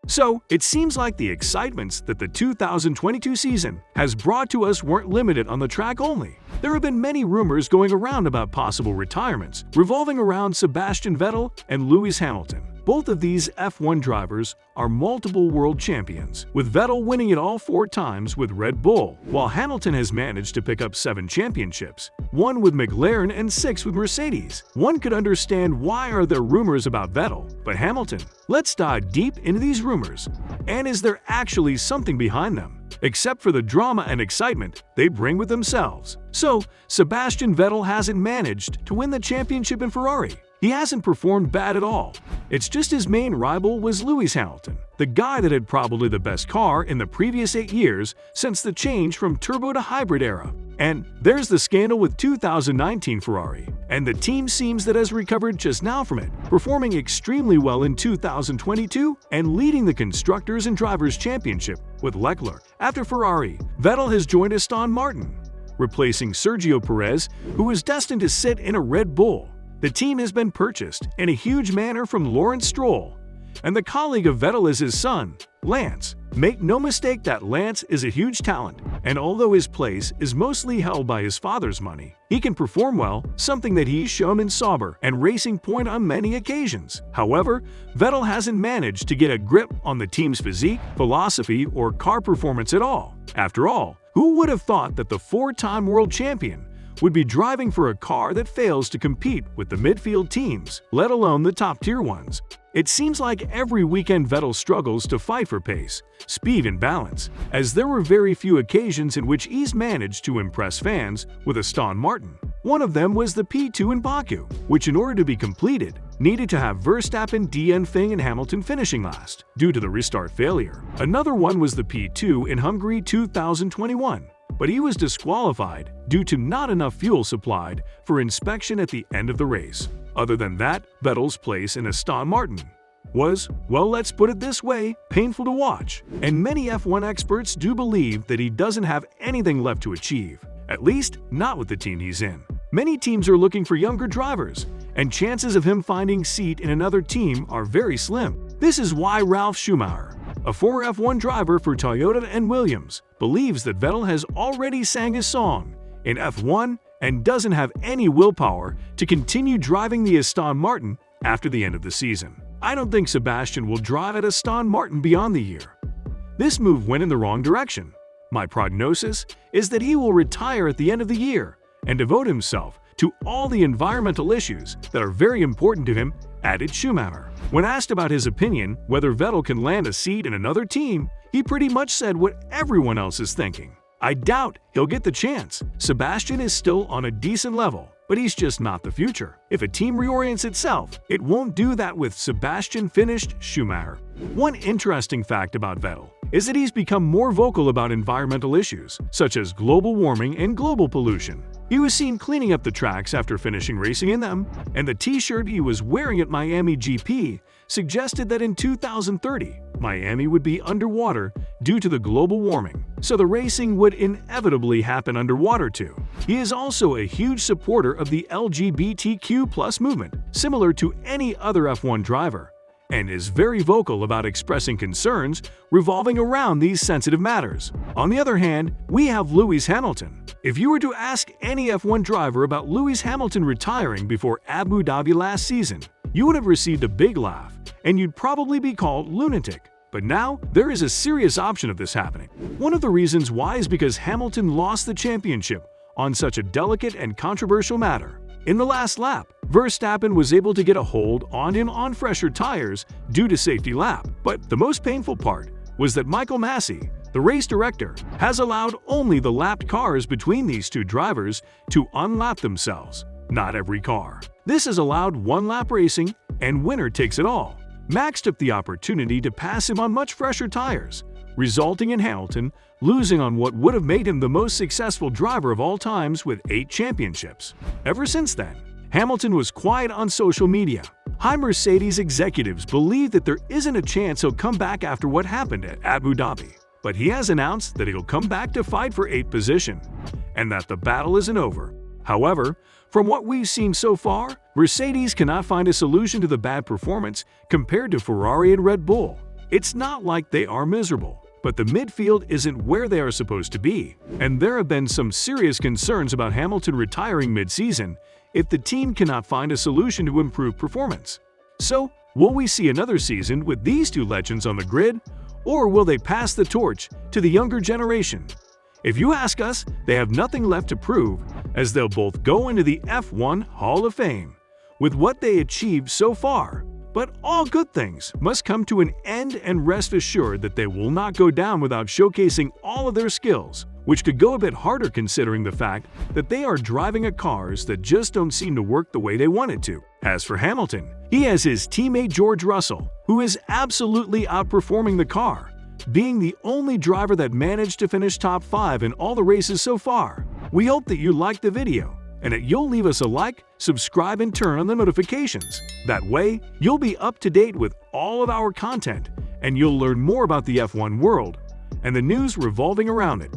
So, it seems like the excitements that the 2022 season has brought to us weren't limited on the track only. There have been many rumors going around about possible retirements, revolving around Sebastian Vettel and Lewis Hamilton. Both of these F1 drivers are multiple world champions, with Vettel winning it all 4 times with Red Bull, while Hamilton has managed to pick up 7 championships, 1 with McLaren and 6 with Mercedes. One could understand why are there rumors about Vettel, but Hamilton? Let's dive deep into these rumors. And is there actually something behind them? Except for the drama and excitement they bring with themselves. So, Sebastian Vettel hasn't managed to win the championship in Ferrari. He hasn't performed bad at all. It's just his main rival was Lewis Hamilton, the guy that had probably the best car in the previous 8 years since the change from turbo to hybrid era. And there's the scandal with 2019 Ferrari, and the team seems that has recovered just now from it, performing extremely well in 2022 and leading the Constructors and Drivers' Championship with Leclerc. After Ferrari, Vettel has joined Aston Martin, replacing Sergio Perez, who is destined to sit in a Red Bull. The team has been purchased in a huge manner from Lawrence Stroll, and the colleague of Vettel is his son, Lance. Make no mistake that Lance is a huge talent, and although his place is mostly held by his father's money, he can perform well, something that he's shown in Sauber and Racing Point on many occasions. However, Vettel hasn't managed to get a grip on the team's physique, philosophy, or car performance at all. After all, who would have thought that the 4-time world champion would be driving for a car that fails to compete with the midfield teams, let alone the top-tier ones? It seems like every weekend Vettel struggles to fight for pace, speed, and balance, as there were very few occasions in which he's managed to impress fans with Aston Martin. One of them was the P2 in Baku, which in order to be completed, needed to have Verstappen, and Hamilton finishing last, due to the restart failure. Another one was the P2 in Hungary 2021, but he was disqualified due to not enough fuel supplied for inspection at the end of the race. Other than that, Vettel's place in Aston Martin was, well, let's put it this way, painful to watch. And many F1 experts do believe that he doesn't have anything left to achieve, at least not with the team he's in. Many teams are looking for younger drivers, and chances of him finding seat in another team are very slim. This is why Ralf Schumacher, a former F1 driver for Toyota and Williams, believes that Vettel has already sang his song in F1 and doesn't have any willpower to continue driving the Aston Martin after the end of the season. I don't think Sebastian will drive at Aston Martin beyond the year. This move went in the wrong direction. My prognosis is that he will retire at the end of the year and devote himself to all the environmental issues that are very important to him, added Schumacher. When asked about his opinion whether Vettel can land a seat in another team, he pretty much said what everyone else is thinking. I doubt he'll get the chance. Sebastian is still on a decent level, but he's just not the future. If a team reorients itself, it won't do that with Sebastian, finished Schumacher. One interesting fact about Vettel is that he's become more vocal about environmental issues, such as global warming and global pollution. He was seen cleaning up the tracks after finishing racing in them, and the t-shirt he was wearing at Miami GP suggested that in 2030, Miami would be underwater due to the global warming, so the racing would inevitably happen underwater too. He is also a huge supporter of the LGBTQ+ movement, similar to any other F1 driver, and is very vocal about expressing concerns revolving around these sensitive matters. On the other hand, we have Lewis Hamilton. If you were to ask any F1 driver about Lewis Hamilton retiring before Abu Dhabi last season, you would have received a big laugh, and you'd probably be called lunatic. But now, there is a serious option of this happening. One of the reasons why is because Hamilton lost the championship on such a delicate and controversial matter. In the last lap, Verstappen was able to get a hold on him on fresher tires due to safety lap. But the most painful part was that Michael Massey, the race director, has allowed only the lapped cars between these two drivers to unlap themselves, not every car. This has allowed one-lap racing, and winner takes it all. Max took the opportunity to pass him on much fresher tires, resulting in Hamilton losing on what would have made him the most successful driver of all times with 8 championships. Ever since then, Hamilton was quiet on social media. High Mercedes executives believe that there isn't a chance he'll come back after what happened at Abu Dhabi, but he has announced that he'll come back to fight for 8th position, and that the battle isn't over. However, from what we've seen so far, Mercedes cannot find a solution to the bad performance compared to Ferrari and Red Bull. It's not like they are miserable, but the midfield isn't where they are supposed to be, and there have been some serious concerns about Hamilton retiring mid-season if the team cannot find a solution to improve performance. So, will we see another season with these two legends on the grid, or will they pass the torch to the younger generation? If you ask us, they have nothing left to prove, as they'll both go into the F1 Hall of Fame with what they achieved so far. But all good things must come to an end, and rest assured that they will not go down without showcasing all of their skills, which could go a bit harder considering the fact that they are driving cars that just don't seem to work the way they want it to. As for Hamilton, he has his teammate George Russell, who is absolutely outperforming the car, being the only driver that managed to finish top 5 in all the races so far. We hope that you liked the video and that you'll leave us a like, subscribe, and turn on the notifications. That way, you'll be up to date with all of our content, and you'll learn more about the F1 world and the news revolving around it.